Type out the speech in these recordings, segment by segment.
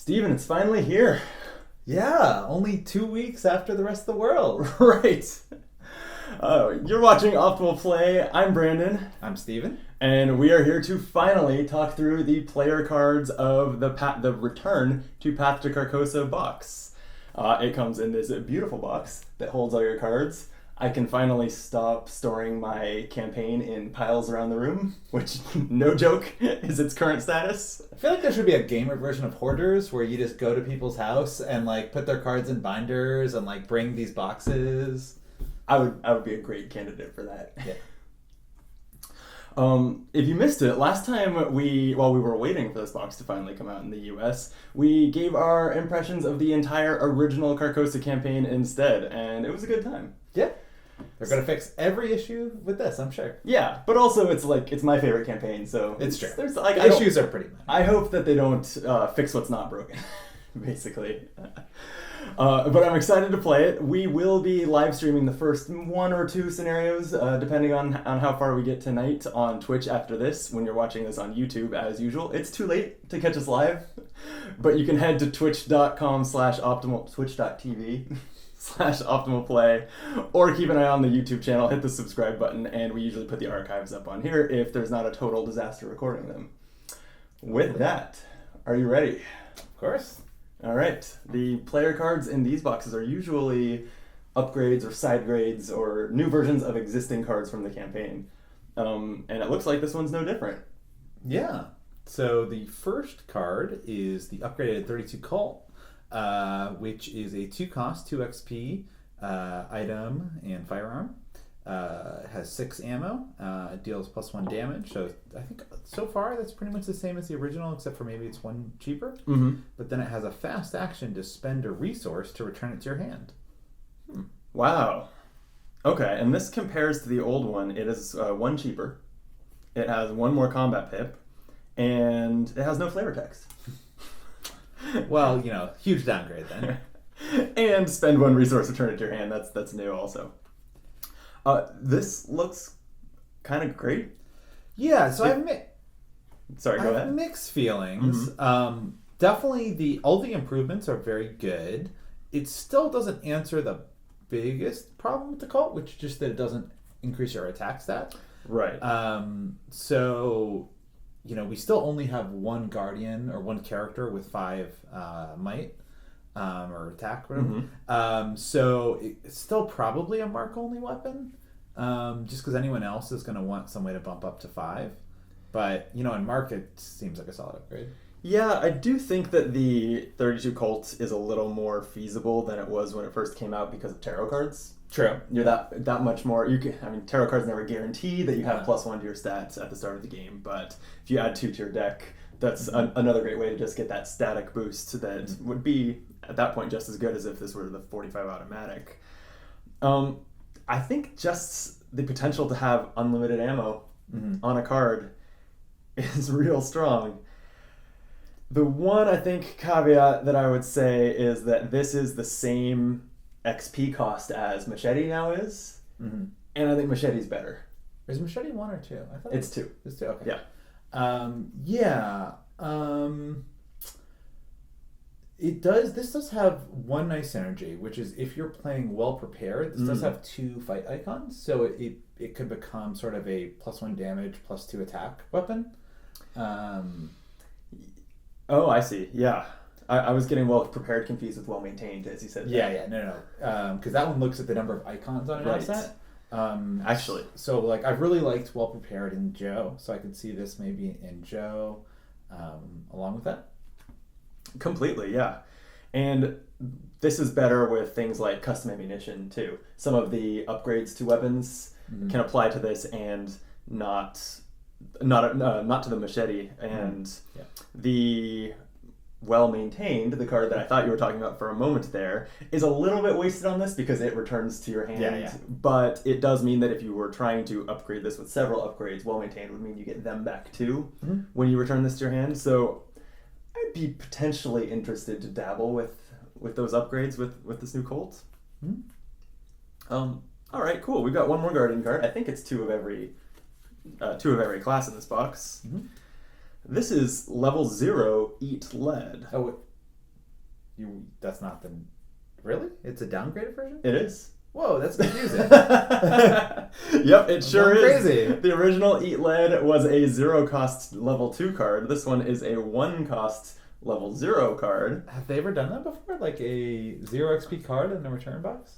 Steven, it's finally here. Yeah, only 2 weeks after the rest of the world. Right. You're watching Optimal Play. I'm Brandon. I'm Steven. And we are here to finally talk through the player cards of the Return to Path to Carcosa box. It comes in this beautiful box that holds all your cards. I can finally stop storing my campaign in piles around the room, which, no joke, is its current status. I feel like there should be a gamer version of Hoarders where you just go to people's house and put their cards in binders and bring these boxes. I would be a great candidate for that. Yeah. If you missed it, last time while we were waiting for this box to finally come out in the US, we gave our impressions of the entire original Carcosa campaign instead, and it was a good time. Yeah. They're going to fix every issue with this, I'm sure. Yeah, but also it's my favorite campaign, so... It's true. The issues are pretty much. I hope that they don't fix what's not broken, basically. But I'm excited to play it. We will be live streaming the first one or two scenarios, depending on how far we get tonight on Twitch after this. When you're watching this on YouTube, as usual, it's too late to catch us live, but you can head to twitch.com/twitch.tv/optimalplay, or keep an eye on the YouTube channel, hit the subscribe button, and we usually put the archives up on here if there's not a total disaster recording them. With that, are you ready? Of course. All right. The player cards in these boxes are usually upgrades or side grades or new versions of existing cards from the campaign. And it looks like this one's no different. Yeah. So the first card is the upgraded 32 Cult, which is a 2-cost, 2 XP item and firearm. It has 6 ammo. It deals +1 damage. So I think so far that's pretty much the same as the original, except for maybe it's 1 cheaper. Mm-hmm. But then it has a fast action to spend a resource to return it to your hand. Wow. Okay, and this compares to the old one. It is 1 cheaper. It has 1 more combat pip, and it has no flavor text. Well, huge downgrade then. And spend 1 resource, return it to your hand. That's new also. This looks kind of great. Yeah, so I have mixed feelings. Mm-hmm. Definitely all the improvements are very good. It still doesn't answer the biggest problem with the cult, which is just that it doesn't increase your attack stat. Right. So, we still only have 1 guardian or 1 character with 5 might. Or attack, whatever. Mm-hmm. So it's still probably a mark-only weapon, just because anyone else is going to want some way to bump up to 5. But, in mark, it seems like a solid upgrade. Yeah, I do think that the 32 Colt is a little more feasible than it was when it first came out because of tarot cards. True. You're that much more. Tarot cards never guarantee that you have +1 to your stats at the start of the game, but if you add 2 to your deck, that's another great way to just get that static boost that would be, at that point, just as good as if this were the 45 automatic. I think just the potential to have unlimited ammo on a card is real strong. The one, I think, caveat that I would say is that this is the same XP cost as Machete now is, and I think Machete's better. Is Machete 1 or 2? I thought it's 2. It's 2, okay. Yeah. This does have one nice synergy, which is if you're playing well prepared, this does have 2 fight icons, so it could become sort of a +1 damage, +2 attack weapon. Oh, I see. Yeah. I was getting well prepared confused with well maintained, as you said. Yeah, no. Because that one looks at the number of icons on an asset. Actually. So, I've really liked well prepared in Joe, so I could see this maybe in Joe along with that. Completely, yeah. And this is better with things like custom ammunition, too. Some of the upgrades to weapons can apply to this and not to the machete. And the well-maintained, the card that I thought you were talking about for a moment there, is a little bit wasted on this because it returns to your hand. Yeah. But it does mean that if you were trying to upgrade this with several upgrades, well-maintained would mean you get them back too when you return this to your hand. So I'd be potentially interested to dabble with those upgrades with this new Colt. All right, cool. We've got 1 more Guardian card. I think it's 2 of every class in this box. This is level 0, Eat Lead. Oh, That's not the... Really? It's a downgraded version? It is. Whoa, that's confusing. Yep, it sure is. Crazy. The original Eat Lead was a 0 cost level 2 card. This one is a 1 cost level 0 card. Have they ever done that before? Like a 0 XP card in the return box?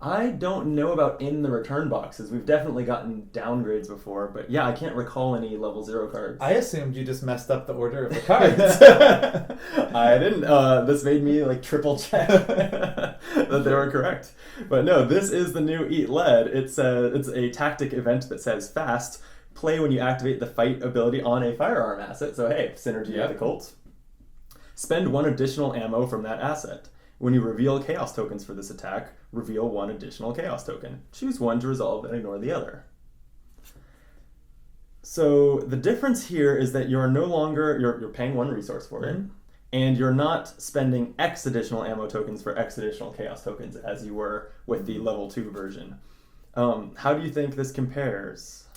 I don't know about in the return boxes. We've definitely gotten downgrades before, but yeah, I can't recall any level 0 cards. I assumed you just messed up the order of the cards. I didn't. This made me like triple check that they were correct. But no, this is the new Eat Lead. It's a tactic event that says fast. Play when you activate the fight ability on a firearm asset. So hey, synergy with the Colt. Spend 1 additional ammo from that asset. When you reveal chaos tokens for this attack, reveal 1 additional chaos token. Choose 1 to resolve and ignore the other. So the difference here is that you're no longer, you're paying 1 resource for it, and you're not spending X additional ammo tokens for X additional chaos tokens as you were with the level 2 version. How do you think this compares?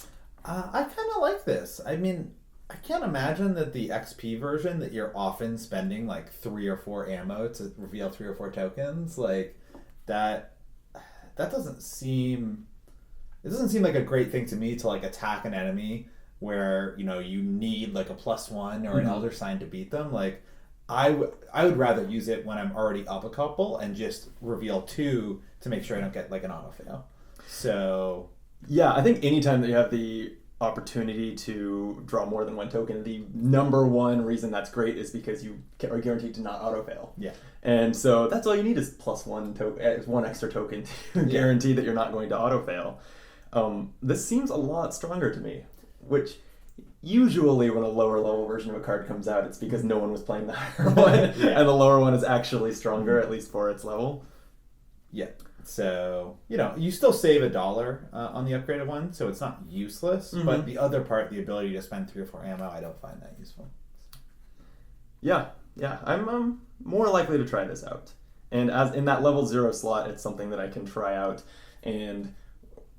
I kind of like this. I mean, I can't imagine that the XP version that you're often spending like 3 or 4 ammo to reveal 3 or 4 tokens, like that doesn't seem... It doesn't seem like a great thing to me to like attack an enemy where, you know, you need like a +1 or an Elder Sign to beat them. Like I would rather use it when I'm already up a couple and just reveal 2 to make sure I don't get like an auto fail. So yeah, I think anytime that you have the opportunity to draw more than 1 token, the number 1 reason that's great is because you are guaranteed to not auto fail. Yeah. And so that's all you need is +1 token, 1 extra token to guarantee that you're not going to auto fail. This seems a lot stronger to me, which usually when a lower level version of a card comes out, it's because no one was playing the higher one, and the lower one is actually stronger, at least for its level. Yeah. So, you know, you still save $1 on the upgraded one, so it's not useless, but the other part, the ability to spend 3 or 4 ammo, I don't find that useful. Yeah, I'm more likely to try this out. And as in that level 0 slot, it's something that I can try out, and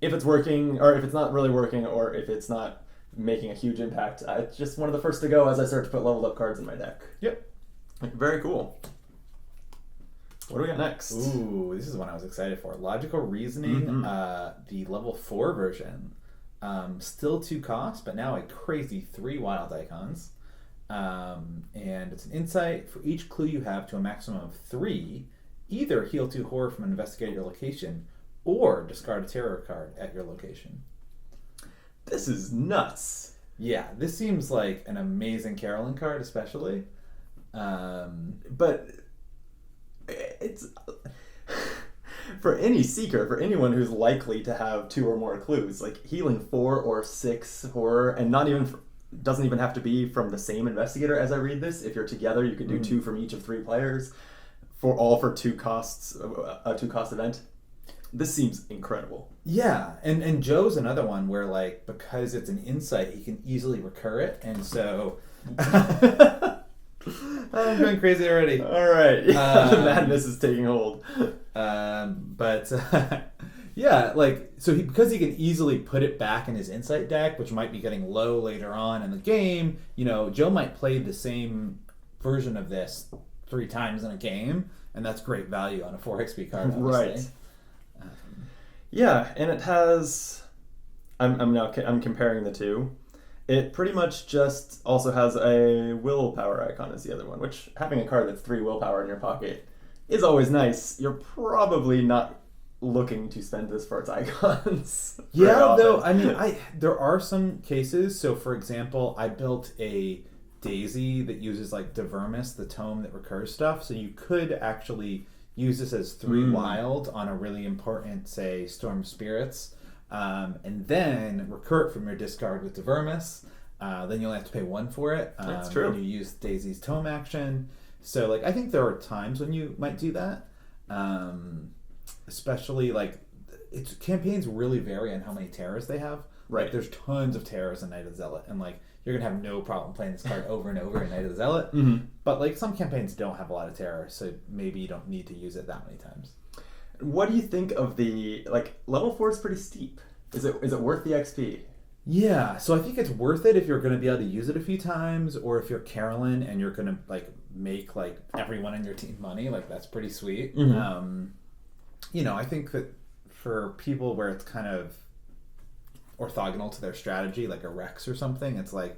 if it's working, or if it's not really working, or if it's not making a huge impact, it's just one of the first to go as I start to put leveled up cards in my deck. Yep. Very cool. What do we got next? Ooh, this is one I was excited for. Logical Reasoning, the level 4 version. Still 2 costs, but now a crazy 3 wild icons. And it's an insight. For each clue you have to a maximum of 3, either heal 2 horror from an investigator location, or discard a terror card at your location. This is nuts. Yeah, this seems like an amazing Carolyn card, especially. But it's for any seeker, for anyone who's likely to have 2 or more clues, like healing 4 or 6 horror, and not even doesn't even have to be from the same investigator. As I read this, if you're together, you could do 2 from each of 3 players, for 2 costs, a 2 cost event. This seems incredible. Yeah, and Joe's another one where, like, because it's an insight, he can easily recur it, and so I'm going crazy already. All right, the madness is taking hold. Yeah, like, so because he can easily put it back in his insight deck, which might be getting low later on in the game, you know, Joe might play the same version of this 3 times in a game, and that's great value on a 4 XP card, obviously. Right. Yeah, and it has... I'm comparing the 2. It pretty much just also has a willpower icon as the other one, which having a card that's 3 willpower in your pocket is always nice. You're probably not looking to spend this for its icons. Yeah, though, I mean, there are some cases. So, for example, I built a Daisy that uses, like, Divermis, the tome that recurs stuff. So you could actually use this as 3 wild on a really important, say, Storm Spirits, and then recur it from your discard with Divermis. Then you only have to pay 1 for it. That's true. And you use Daisy's tome action. So, like, I think there are times when you might do that. Especially, like, campaigns really vary on how many terrors they have. Right. Like, there's tons of terrors in Night of the Zealot, and, like, you're going to have no problem playing this card over and over in Night of the Zealot. But, like, some campaigns don't have a lot of terror, so maybe you don't need to use it that many times. What do you think of the... Like, level 4 is pretty steep. Is it worth the XP? Yeah, so I think it's worth it if you're going to be able to use it a few times, or if you're Carolyn and you're going to, like, make like everyone in your team money, like that's pretty sweet. Mm-hmm. I think that for people where it's kind of orthogonal to their strategy, like a Rex or something, it's like,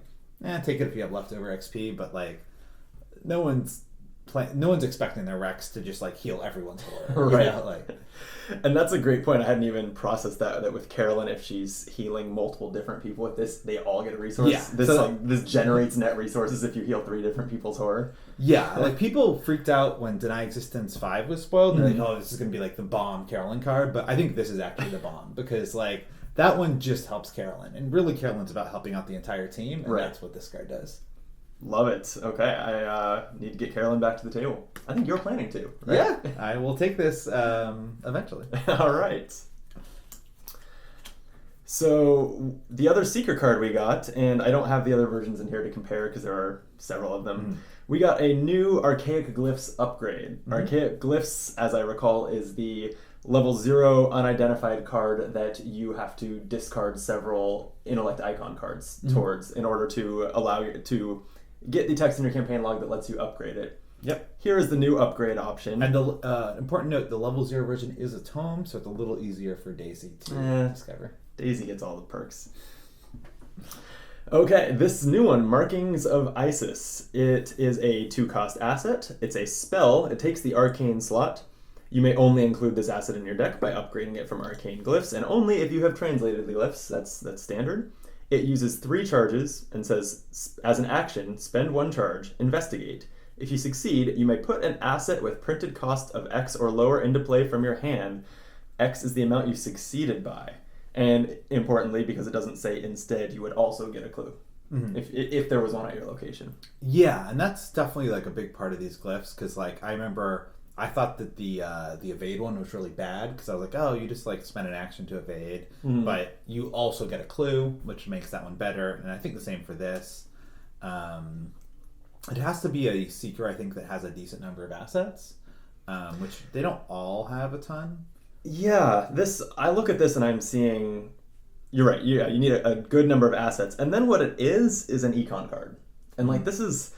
take it if you have leftover XP, but like no one's expecting their Rex to just like heal everyone's horror. Right. And that's a great point. I hadn't even processed that with Carolyn, if she's healing multiple different people with this, they all get a resource. Yeah. This generates net resources if you heal 3 different people's horror. Yeah, like people freaked out when Deny Existence 5 was spoiled. They're like, oh, this is going to be like the bomb Carolyn card. But I think this is actually the bomb because like that one just helps Carolyn. And really Carolyn's about helping out the entire team. And that's what this card does. Love it. Okay, I need to get Carolyn back to the table. I think you're planning to, right? Yeah, I will take this eventually. All right. So the other Seeker card we got, and I don't have the other versions in here to compare because there are several of them. We got a new Archaic Glyphs upgrade. Archaic Glyphs, as I recall, is the level 0 unidentified card that you have to discard several intellect icon cards towards in order to allow you to get the text in your campaign log that lets you upgrade it. Yep. Here is the new upgrade option. And the important note, the level 0 version is a tome, so it's a little easier for Daisy to discover. Daisy gets all the perks. Okay, this new one, Markings of Isis. It is a 2-cost asset. It's a spell. It takes the arcane slot. You may only include this asset in your deck by upgrading it from arcane glyphs, and only if you have translated the glyphs. That's standard. It uses 3 charges and says, as an action, spend 1 charge, investigate. If you succeed, you may put an asset with printed cost of X or lower into play from your hand. X is the amount you succeeded by. And importantly, because it doesn't say instead, you would also get a clue if there was one at your location. Yeah, and that's definitely like a big part of these glyphs because like I remember I thought that the evade one was really bad because I was like, oh, you just like spend an action to evade, but you also get a clue, which makes that one better. And I think the same for this. It has to be a Seeker, I think, that has a decent number of assets, which they don't all have a ton. Yeah, I look at this and I'm seeing, you're right, yeah, you need a good number of assets. And then what it is an econ card. And like this is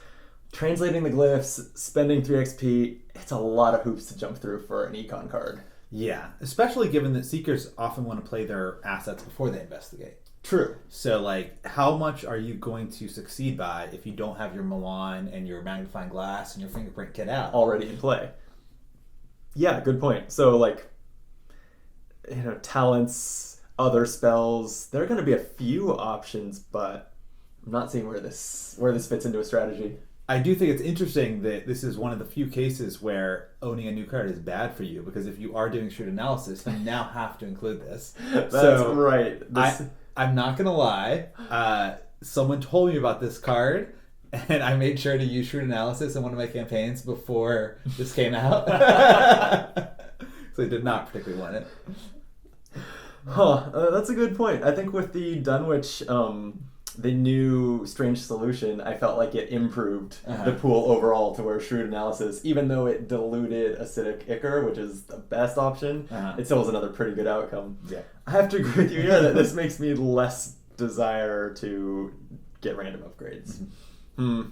translating the glyphs, spending 3 XP, it's a lot of hoops to jump through for an econ card. Yeah, especially given that Seekers often want to play their assets before they investigate. True. So, like, how much are you going to succeed by if you don't have your Milan and your magnifying glass and your fingerprint kit out? Already in play. Yeah, good point. So, like, talents, other spells, there are going to be a few options, but I'm not seeing where this fits into a strategy. I do think it's interesting that this is one of the few cases where owning a new card is bad for you, because if you are doing shrewd analysis, you now have to include this. That's right. I'm not going to lie. Someone told me about this card, and I made sure to use shrewd analysis in one of my campaigns before this came out. So I did not particularly want it. That's a good point. I think with the Dunwich, the new Strange Solution, I felt like it improved the pool overall to where shrewd analysis, even though it diluted acidic ichor, which is the best option, it still was another pretty good outcome. Yeah, I have to agree with you here that this makes me less desire to get random upgrades. Oh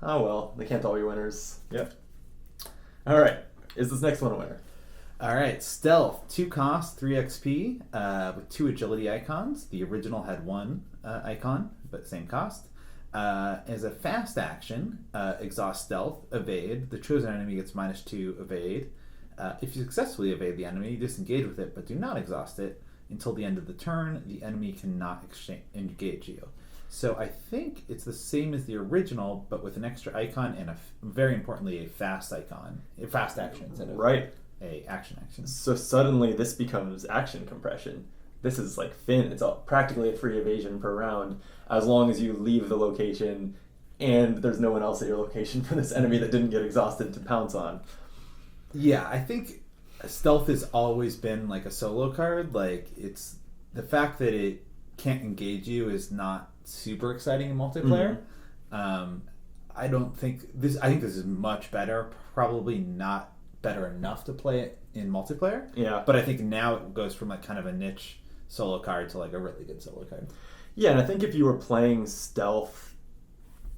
well, they can't all be winners. Yep. All right, is this next one a winner? All right, Stealth, 2 cost, 3 XP, with 2 agility icons. The original had 1 icon, but same cost. As a fast action, exhaust Stealth, evade. The chosen enemy gets -2 evade. If you successfully evade the enemy, disengage with it, but do not exhaust it. Until the end of the turn, the enemy cannot engage you. So I think it's the same as the original, but with an extra icon and, very importantly, a fast icon. A fast action instead of... Right. A action. So suddenly this becomes action compression. This is like Finn. It's practically a free evasion per round as long as you leave the location and there's no one else at your location for this enemy that didn't get exhausted to pounce on. Yeah, I think Stealth has always been like a solo card. Like, it's the fact that it can't engage you is not super exciting in multiplayer. I think this is much better. Probably not better enough to play it in multiplayer. Yeah. But I think now it goes from like kind of a niche solo card to like a really good solo card. Yeah, and I think if you were playing Stealth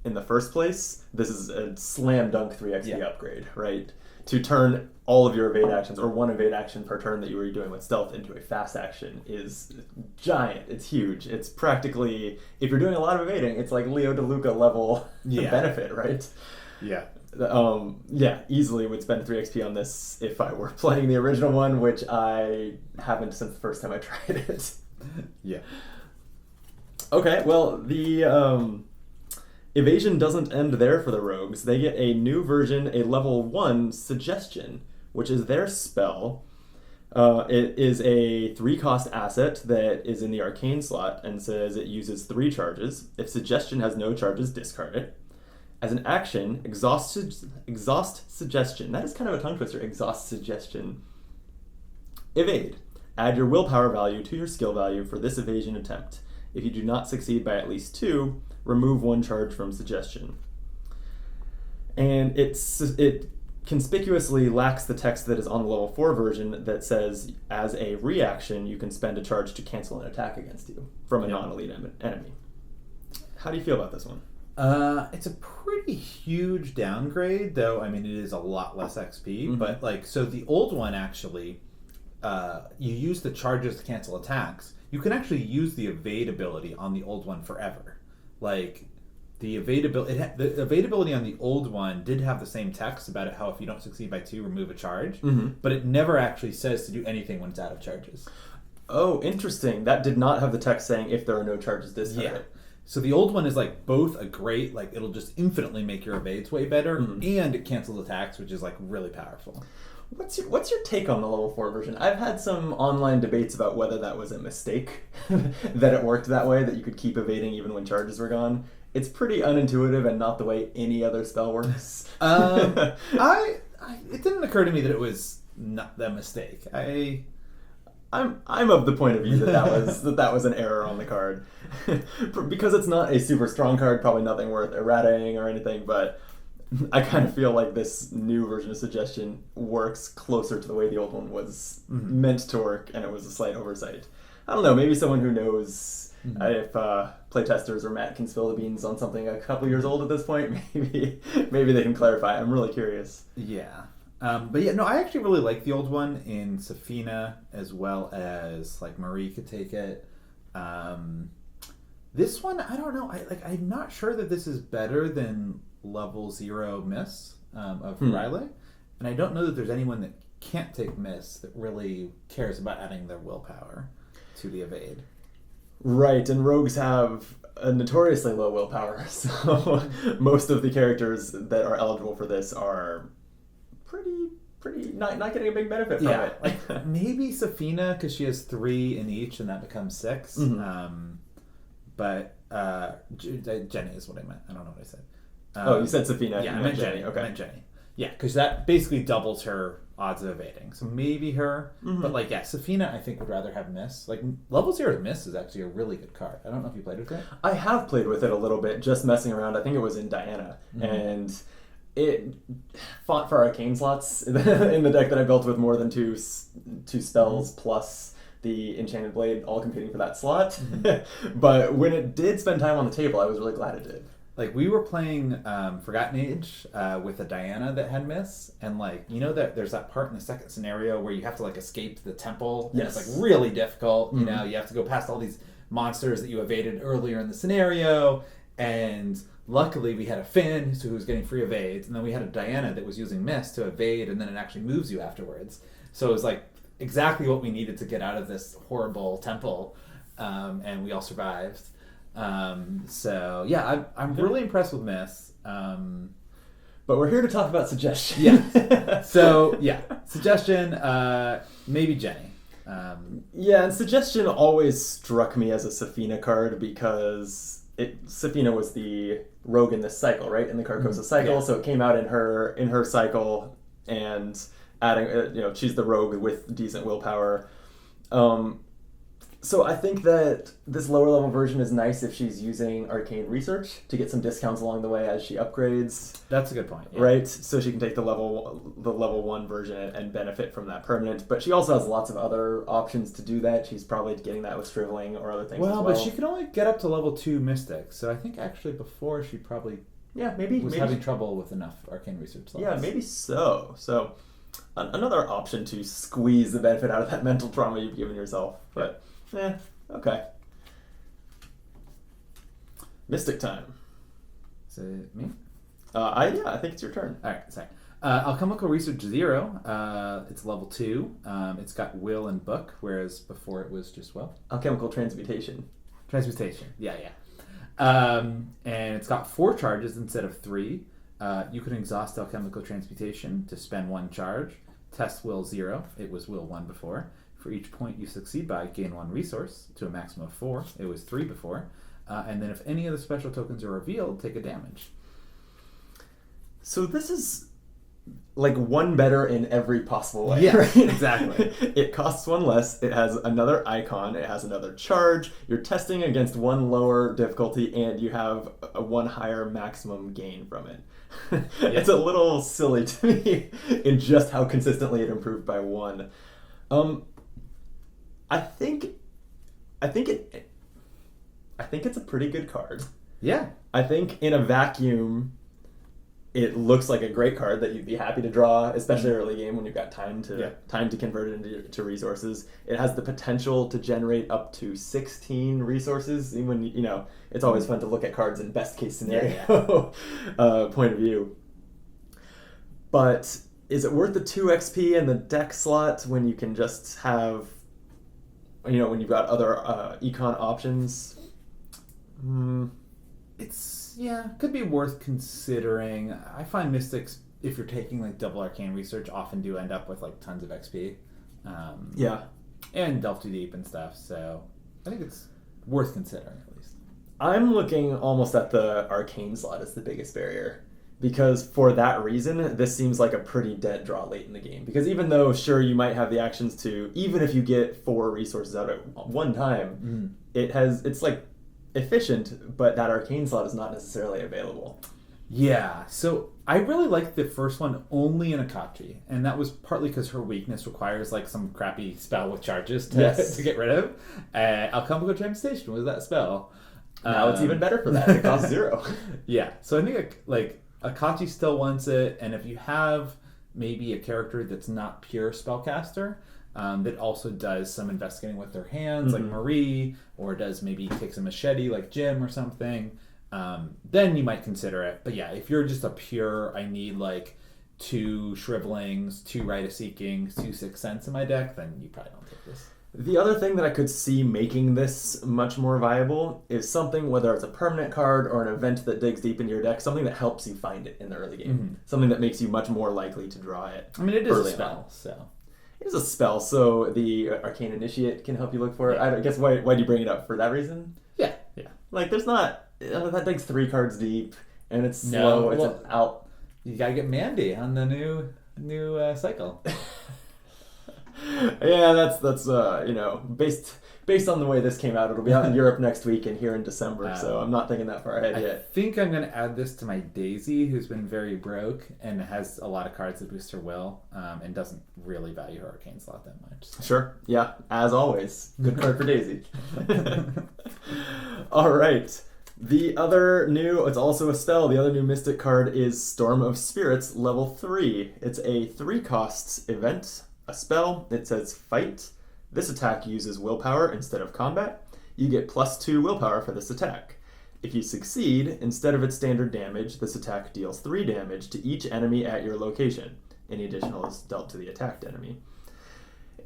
in the first place, this is a slam dunk 3 XP Yeah. upgrade, right? To turn all of your evade actions, or one evade action per turn that you were doing with stealth, into a fast action is giant. It's huge. It's practically, if you're doing a lot of evading, it's like Leo DeLuca level benefit, right? Yeah. Easily would spend 3 XP on this if I were playing the original one, which I haven't since the first time I tried it. Yeah. Okay, well, the evasion doesn't end there for the rogues. They get a new version, a level 1 suggestion, which is their spell. It is a 3-cost asset that is in the arcane slot and says it uses 3 charges. If suggestion has no charges, discard it. As an action, exhaust suggestion. That is kind of a tongue twister. Exhaust suggestion. Evade. Add your willpower value to your skill value for this evasion attempt. If you do not succeed by at least 2, remove 1 charge from suggestion. And it conspicuously lacks the text that is on the level 4 version that says, as a reaction, you can spend a charge to cancel an attack against you from a non-elite enemy. How do you feel about this one? It's a pretty huge downgrade, though. I mean, it is a lot less XP. But so the old one actually, you use the charges to cancel attacks. You can actually use the evade ability on the old one forever. Like the evadability on the old one did have the same text about it, how if you don't succeed by 2, remove a charge. But it never actually says to do anything when it's out of charges. Oh, interesting. That did not have the text saying if there are no charges, discard it. So the old one is both a great, it'll just infinitely make your evades way better, and it cancels attacks, which is really powerful. What's your take on the level 4 version? I've had some online debates about whether that was a mistake, that it worked that way, that you could keep evading even when charges were gone. It's pretty unintuitive and not the way any other spell works. It didn't occur to me that it was not that mistake. I'm of the point of view that was an error on the card. Because it's not a super strong card, probably nothing worth errating or anything, but I kind of feel like this new version of suggestion works closer to the way the old one was meant to work, and it was a slight oversight. I don't know, maybe someone who knows if playtesters or Matt can spill the beans on something a couple years old at this point, maybe they can clarify. I'm really curious. Yeah. But yeah, no, I actually really like the old one in Safina, as well as Marie could take it. This one, I don't know. I'm not sure that this is better than level 0 Miss of Riley, and I don't know that there's anyone that can't take Miss that really cares about adding their willpower to the evade. Right, and rogues have a notoriously low willpower, so most of the characters that are eligible for this are pretty not getting a big benefit from it. Maybe Safina, because she has 3 in each, and that becomes 6. But Jenny is what I meant. I don't know what I said. You said Safina. Yeah, I meant Jenny. Okay, I meant Jenny. Yeah, because that basically doubles her odds of evading. So maybe her. But Safina, I think, would rather have Miss. Level 0 Miss is actually a really good card. I don't know if you played with it. I have played with it a little bit, just messing around. I think it was in Diana, and it fought for arcane slots in the deck that I built with more than two spells plus the Enchanted Blade, all competing for that slot. But when it did spend time on the table, I was really glad it did. We were playing Forgotten Age with a Diana that had Miss, and that there's that part in the second scenario where you have to escape the temple. Yes. And it's really difficult. You know, you have to go past all these monsters that you evaded earlier in the scenario, and luckily we had a Finn who was getting free evades, and then we had a Diana that was using Miss to evade, and then it actually moves you afterwards. So it was exactly what we needed to get out of this horrible temple, and we all survived. So yeah, I'm really impressed with Miss. But we're here to talk about suggestion. Yeah. So yeah, suggestion, maybe Jenny. And suggestion always struck me as a Safina card because Safina was the rogue in this cycle, right? In the Carcosa cycle, so it came out in her cycle, and adding, she's the rogue with decent willpower. So I think that this lower level version is nice if she's using arcane research to get some discounts along the way as she upgrades. That's a good point. Yeah. Right? So she can take the level 1 version and benefit from that permanent. But she also has lots of other options to do that. She's probably getting that with Shriveling or other things as well. But she can only get up to level 2 Mystic. So I think actually before she probably maybe was having trouble with enough arcane research slots. Yeah, maybe so. So another option to squeeze the benefit out of that mental trauma you've given yourself. But okay. Mystic time. Is it me? I think it's your turn. All right, sorry. Alchemical Research 0. It's level 2. It's got will and book, whereas before it was just will. Alchemical transmutation. Transmutation. Yeah. And it's got 4 charges instead of 3. You can exhaust alchemical transmutation to spend 1 charge. Test will 0. It was will 1 before. For each point you succeed by, gain 1 resource to a maximum of 4. It was 3 before. And then if any of the special tokens are revealed, take a damage. So this is like one better in every possible way. Yeah, right? exactly. It costs 1 less. It has another icon. It has another charge. You're testing against 1 lower difficulty, and you have a 1 higher maximum gain from it. It's a little silly to me in just how consistently it improved by 1. I think it's a pretty good card. Yeah. I think in a vacuum, it looks like a great card that you'd be happy to draw, especially early game when you've got time to convert it into resources. It has the potential to generate up to 16 resources. When it's always fun to look at cards in best case scenario point of view. But is it worth the 2 XP and the deck slot when you can just have, when you've got other econ options? It's could be worth considering. I find mystics, if you're taking like double arcane research, often do end up with like tons of XP. And delve too deep and stuff. So I think it's worth considering at least. I'm looking almost at the arcane slot as the biggest barrier, because for that reason, this seems like a pretty dead draw late in the game. Because even though sure you might have the actions to, even if you get 4 resources out at one time, it's like efficient, but that arcane slot is not necessarily available. Yeah, so I really liked the first one only in Akachi, and that was partly because her weakness requires like some crappy spell with charges to get rid of. Alchemical Transmutation was that spell. Now it's even better for that. It costs 0. Yeah, so I think like Akachi still wants it, and if you have maybe a character that's not pure spellcaster, that also does some investigating with their hands, like Marie, or maybe takes a machete like Jim or something, then you might consider it. But yeah, if you're just a pure, I need like 2 Shrivelings, 2 Rite of Seeking, 2 Sixth Sense in my deck, then you probably don't take this. The other thing that I could see making this much more viable is something, whether it's a permanent card or an event that digs deep into your deck, something that helps you find it in the early game. Something that makes you much more likely to draw it. I mean, it is a spell, so... It is a spell, so the Arcane Initiate can help you look for it. I guess why do you bring it up? For that reason? Yeah. Like, there's not... that digs 3 cards deep, and it's slow. It's out. You gotta get Mandy on the new cycle. Yeah, that's based on the way this came out, it'll be out in Europe next week and here in December, so I'm not thinking that far ahead yet. I think I'm going to add this to my Daisy, who's been very broke and has a lot of cards that boost her will, and doesn't really value her arcane slot that much. So. Sure, yeah, as always. Good card for Daisy. Alright, the other new, it's also a spell, the other new Mystic card is Storm of Spirits, level 3. It's a 3 costs event, a spell. It says fight. This attack uses willpower instead of combat. You get +2 willpower for this attack. If you succeed, instead of its standard damage, this attack deals 3 damage to each enemy at your location. Any additional is dealt to the attacked enemy.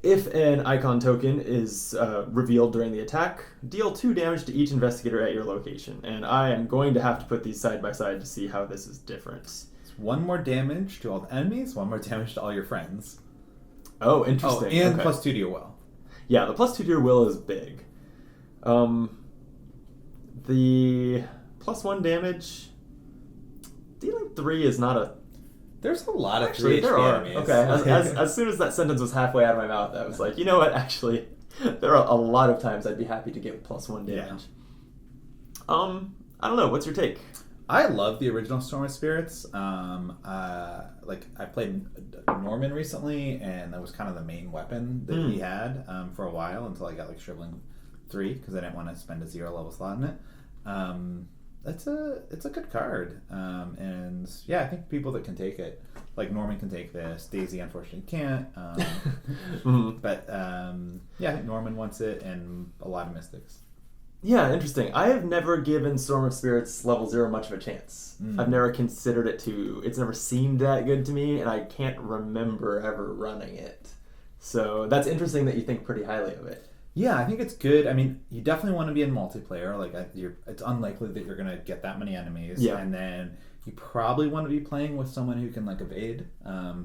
If an icon token is revealed during the attack, deal 2 damage to each investigator at your location. And I am going to have to put these side by side to see how this is different. It's 1 more damage to all the enemies, 1 more damage to all your friends. Oh, interesting. Oh, and +2 to your will. Yeah, the +2 to your will is big. The +1 damage, dealing 3 is not a... There's a lot of actually, 3 there are. enemies. Okay, as soon as that sentence was halfway out of my mouth, I was like, you know what, actually, there are a lot of times I'd be happy to give +1 damage. Yeah. I don't know, what's your take? I love the original Storm of Spirits. I played Norman recently, and that was kind of the main weapon that he had for a while until I got like Shriveling 3 because I didn't want to spend a 0 level slot in it. it's a good card, and yeah, I think people that can take it, like Norman can take this. Daisy unfortunately can't, but yeah, I think Norman wants it, and a lot of Mystics. Yeah, interesting. I have never given Storm of Spirits level 0 much of a chance. I've never considered it to... It's never seemed that good to me, and I can't remember ever running it. So that's interesting that you think pretty highly of it. Yeah, I think it's good. I mean, you definitely want to be in multiplayer. Like, it's unlikely that you're going to get that many enemies. Yeah. And then you probably want to be playing with someone who can, like, evade.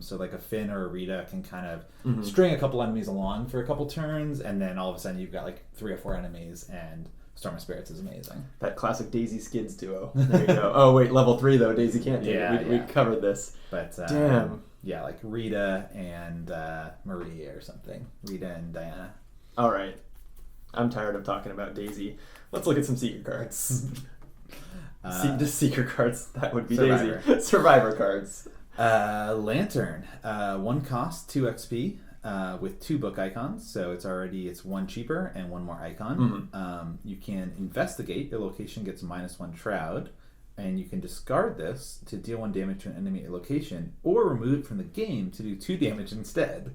So, like, a Finn or a Rita can kind of string a couple enemies along for a couple turns, and then all of a sudden you've got, like, 3 or 4 enemies, and Storm of Spirits is amazing. That classic Daisy Skids duo. There you go. Oh, wait, level 3, though. Daisy can't do it. We covered this. But, damn. Yeah, like Rita and Marie or something. Rita and Diana. All right. I'm tired of talking about Daisy. Let's look at some secret cards. Just secret cards. That would be Survivor. Daisy. Survivor cards. Lantern. 1 cost, 2 XP with 2 book icons. So it's 1 cheaper and 1 more icon. You can investigate. Your location gets -1 shroud. And you can discard this to deal 1 damage to an enemy at your location, or remove it from the game to do 2 damage instead.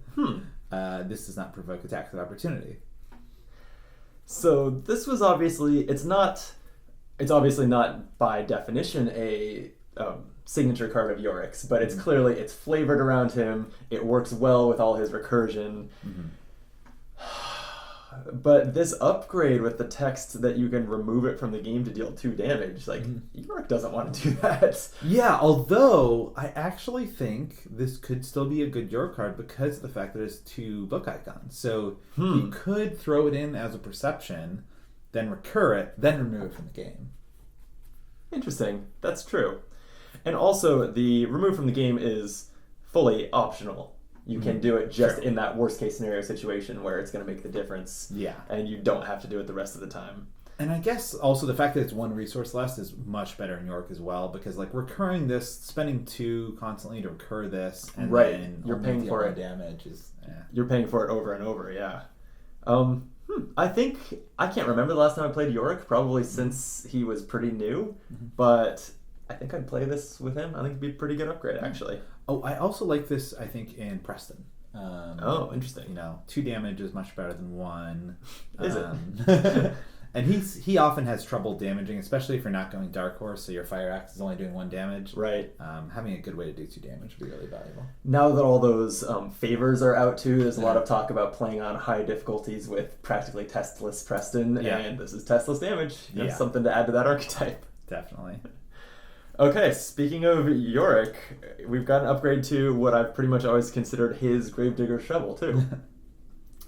This does not provoke attacks of opportunity. So this was obviously... It's obviously not by definition a signature card of Yorick's, but it's clearly... It's flavored around him. It works well with all his recursion. But this upgrade with the text that you can remove it from the game to deal 2 damage, like, Yorick doesn't want to do that. Yeah, although I actually think this could still be a good Yorick card because of the fact that it's 2 book icons. So you could throw it in as a perception, then recur it, then remove it from the game. Interesting. That's true. And also, the remove from the game is fully optional. You can do it just in that worst case scenario situation where it's going to make the difference. Yeah. And you don't have to do it the rest of the time. And I guess also the fact that it's 1 resource less is much better in Yorick as well, because like recurring this, spending 2 constantly to recur this, and then you're paying for it. Damage is You're paying for it over and over. Yeah. I think I can't remember the last time I played Yorick. Probably since he was pretty new, but I think I'd play this with him. I think it'd be a pretty good upgrade actually. Oh, I also like this, I think, in Preston. Interesting. 2 damage is much better than 1. Is it? And he often has trouble damaging, especially if you're not going Dark Horse, so your Fire Axe is only doing 1 damage. Right. Having a good way to do 2 damage would be really valuable. Now that all those favors are out too, there's a lot of talk about playing on high difficulties with practically testless Preston, and this is testless damage. That's something to add to that archetype. Definitely. Okay, speaking of Yorick, we've got an upgrade to what I've pretty much always considered his Gravedigger Shovel, too.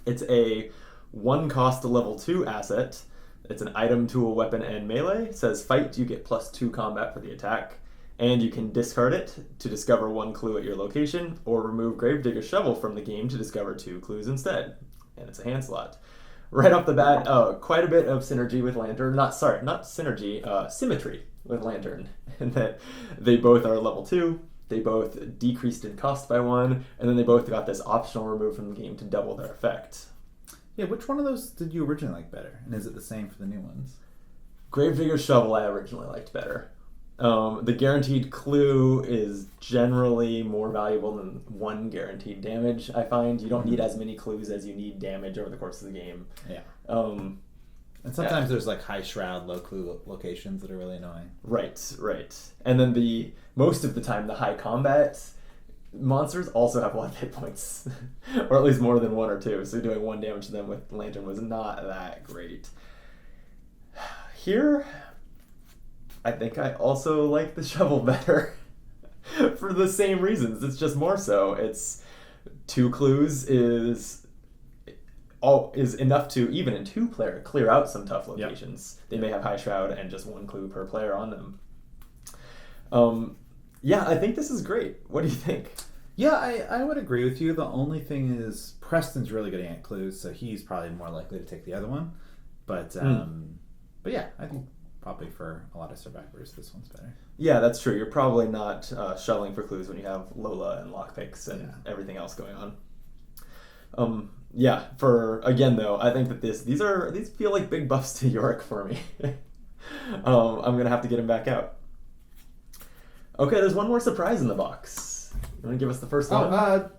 It's a 1 cost to level 2 asset. It's an item, tool, weapon, and melee. It says fight, you get +2 combat for the attack. And you can discard it to discover 1 clue at your location, or remove Gravedigger Shovel from the game to discover 2 clues instead. And it's a hand slot. Right off the bat, quite a bit of synergy with Lantern. Symmetry with Lantern. And that they both are level 2, they both decreased in cost by 1, and then they both got this optional remove from the game to double their effect. Yeah, which one of those did you originally like better? And is it the same for the new ones? Gravedigger Shovel I originally liked better. The guaranteed clue is generally more valuable than 1 guaranteed damage, I find. You don't need as many clues as you need damage over the course of the game. Yeah. And sometimes there's like high shroud, low clue locations that are really annoying. Right. And then most of the time, the high combat monsters also have 1 hit points. Or at least more than 1 or 2. So doing 1 damage to them with Lantern was not that great. Here, I think I also like the shovel better. For the same reasons. It's just more so. It's 2 clues is enough to, even in 2-player, clear out some tough locations. Yep. They may have high shroud and just 1 clue per player on them. I think this is great. What do you think? Yeah, I would agree with you. The only thing is Preston's really good at clues, so he's probably more likely to take the other one. But yeah, I think probably for a lot of survivors, this one's better. Yeah, that's true. You're probably not shoveling for clues when you have Lola and lockpicks and everything else going on. Again though, I think that these feel like big buffs to Yorick for me. I'm going to have to get him back out. Okay, there's one more surprise in the box. You want to give us the first one?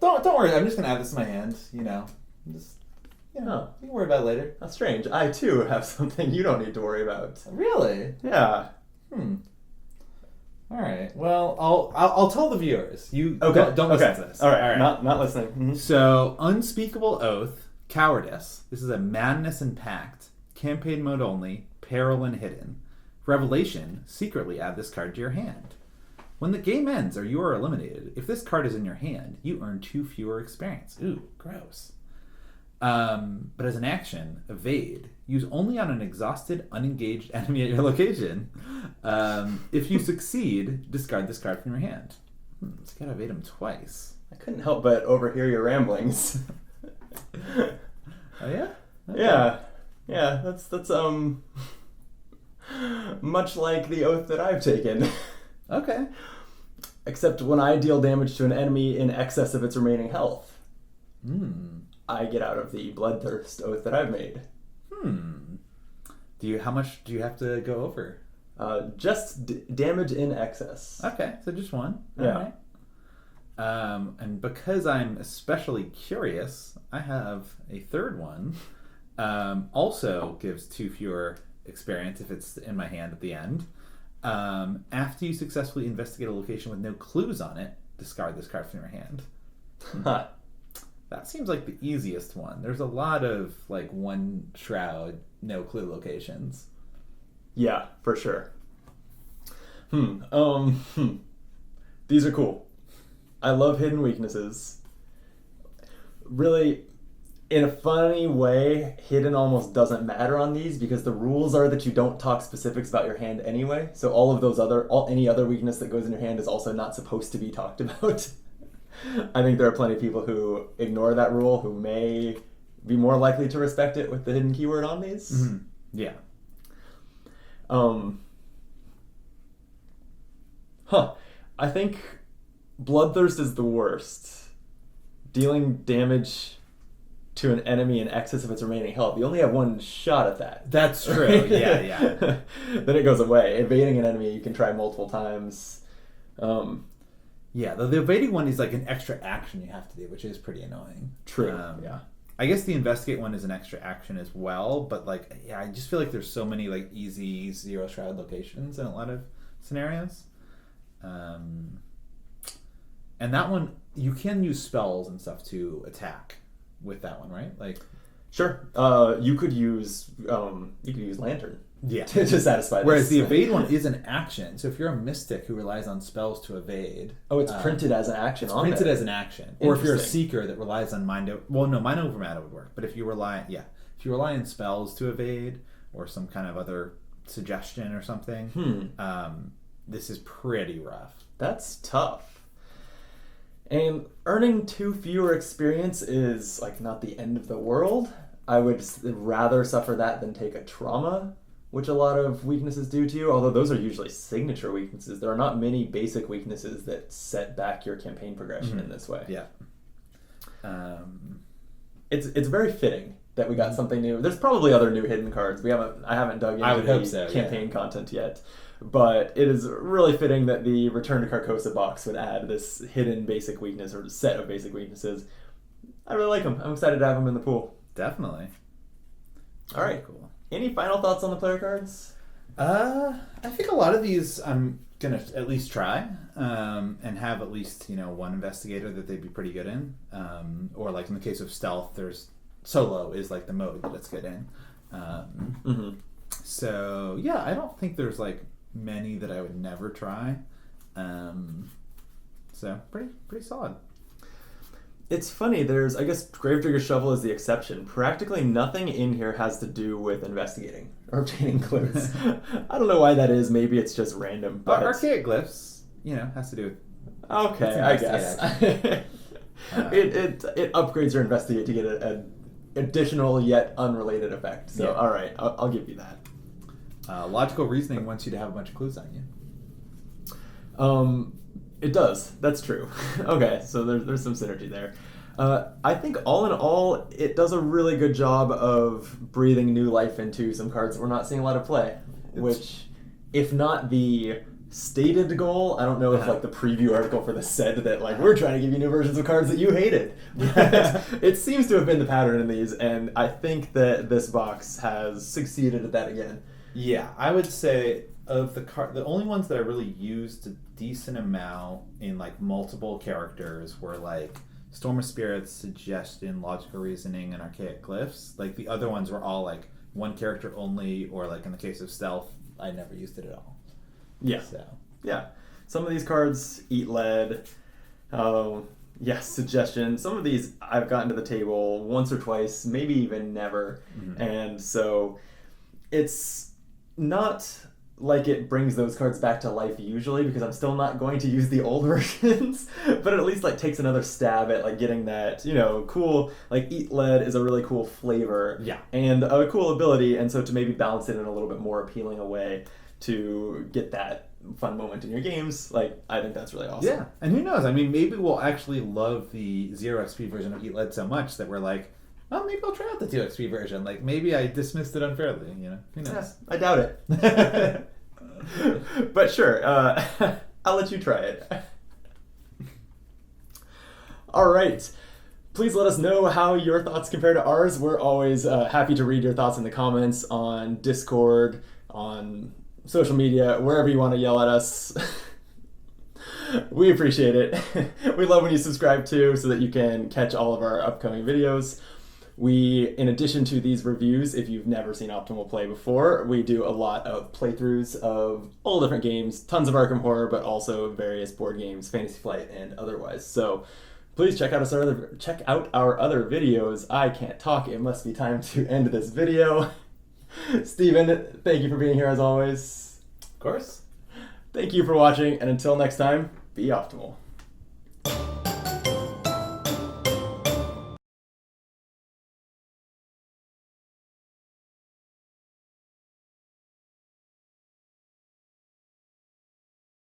Don't worry. I'm just gonna add this to my hand. Just you can worry about it later. That's strange. I too have something you don't need to worry about. Really? Yeah. All right. Well, I'll tell the viewers. You okay? Don't listen to this. All right. Not listening. Mm-hmm. So, Unspeakable Oath, Cowardice. This is a Madness and Pact, campaign mode only, peril and hidden. Revelation. Secretly add this card to your hand. When the game ends or you are eliminated, if this card is in your hand, you earn 2 fewer experience. Ooh, gross. But as an action, evade. Use only on an exhausted, unengaged enemy at your location. If you succeed, discard this card from your hand. It's got to evade him twice. I couldn't help but overhear your ramblings. Oh yeah? Okay. Yeah. That's much like the oath that I've taken. Okay. Except when I deal damage to an enemy in excess of its remaining health, I get out of the bloodthirst oath that I've made. How much do you have to go over? Just damage in excess. Okay, so just one. Yeah. All right. And because I'm especially curious, I have a third one. Also gives 2 fewer experience if it's in my hand at the end. After you successfully investigate a location with no clues on it, discard this card from your hand. That seems like the easiest one. There's a lot of one shroud, no clue locations. Yeah, for sure. These are cool. I love hidden weaknesses. Really, in a funny way, hidden almost doesn't matter on these because the rules are that you don't talk specifics about your hand anyway. So all of those any other weakness that goes in your hand is also not supposed to be talked about. I think there are plenty of people who ignore that rule who may be more likely to respect it with the hidden keyword on these. Mm-hmm. Yeah. I think Bloodthirst is the worst. Dealing damage to an enemy in excess of its remaining health. You only have one shot at that. That's true. Yeah. Then it goes away. Evading an enemy you can try multiple times. Yeah, the evading one is an extra action you have to do, which is pretty annoying. True. Yeah. I guess the investigate one is an extra action as well, but I just feel like there's so many easy 0 shroud locations in a lot of scenarios. And that one, you can use spells and stuff to attack with that one, right? Sure. You could use Lantern. Yeah. To satisfy this. Whereas the evade one is an action. So if you're a mystic who relies on spells to evade... Oh, it's printed as an action on printed there. as an action. Or if you're a seeker that relies on mind... Well, no, mind over matter would work. But if you rely on spells to evade or some kind of other suggestion or something, this is pretty rough. That's tough. And earning 2 fewer experience is not the end of the world. I would rather suffer that than take a trauma, which a lot of weaknesses do to you, although those are usually signature weaknesses. There are not many basic weaknesses that set back your campaign progression in this way. Yeah. It's very fitting that we got something new. There's probably other new hidden cards. I haven't dug into the campaign content yet. But it is really fitting that the Return to Carcosa box would add this hidden basic weakness or set of basic weaknesses. I really like them. I'm excited to have them in the pool. Definitely. All right. Cool. Any final thoughts on the player cards? I think a lot of these I'm going to at least try and have at least, one investigator that they'd be pretty good in. Or in the case of stealth, there's solo is the mode that it's good in. So, yeah, I don't think there's many that I would never try. So pretty solid. It's funny, I guess Gravedigger's Shovel is the exception. Practically nothing in here has to do with investigating or obtaining clues. I don't know why that is. Maybe it's just random. But Archaic Glyphs, has to do with... Okay, I guess. It upgrades your investigate to get an additional yet unrelated effect. So, all right, I'll give you that. Logical reasoning wants you to have a bunch of clues on you. It does. That's true. Okay, so there's some synergy there. I think all in all, it does a really good job of breathing new life into some cards that we're not seeing a lot of play. which, if not the stated goal, I don't know if like the preview article for this said that like we're trying to give you new versions of cards that you hated. It seems to have been the pattern in these, and I think that this box has succeeded at that again. Yeah, I would say of the only ones that I really used a decent amount in like multiple characters were like Storm of Spirits, Suggestion, Logical Reasoning, and Archaic Glyphs. Like the other ones were all like one character only, or like in the case of Stealth, I never used it at all. Yeah. So. Yeah. Some of these cards eat lead. Yes, Suggestion. Some of these I've gotten to the table once or twice, maybe even never. Mm-hmm. And so it's not like it brings those cards back to life usually, because I'm still not going to use the old versions, but it at least like takes another stab at like getting that, cool, like eat lead is a really cool flavor. Yeah. And a cool ability, and so to maybe balance it in a little bit more appealing a way to get that fun moment in your games, like I think that's really awesome. Yeah, and who knows? I mean, maybe we'll actually love the 0 XP version of Eat Lead so much that we're like, well, maybe I'll try out the 2 XP version. Like, maybe I dismissed it unfairly, Who knows? Yeah, I doubt it. But sure, I'll let you try it. All right. Please let us know how your thoughts compare to ours. We're always happy to read your thoughts in the comments on Discord, on social media, wherever you want to yell at us. We appreciate it. We love when you subscribe too, so that you can catch all of our upcoming videos. We, in addition to these reviews, if you've never seen Optimal play before, we do a lot of playthroughs of all different games, tons of Arkham Horror, but also various board games, Fantasy Flight, and otherwise. So please check out our other videos. I can't talk. It must be time to end this video. Steven, thank you for being here as always. Of course. Thank you for watching, and until next time, be optimal.